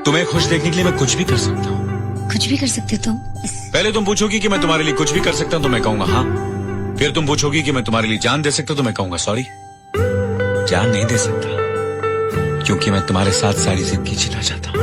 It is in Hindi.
तुम्हें खुश देखने के लिए मैं कुछ भी कर सकता हूँ। कुछ भी कर सकते हो तुम? पहले तुम पूछोगी कि मैं तुम्हारे लिए कुछ भी कर सकता हूँ तो मैं कहूंगा हाँ। फिर तुम पूछोगी कि मैं तुम्हारे लिए जान दे सकता हूँ तो मैं कहूंगा सॉरी, जान नहीं दे सकता, क्योंकि मैं तुम्हारे साथ सारी जिंदगी जीना चाहता हूँ।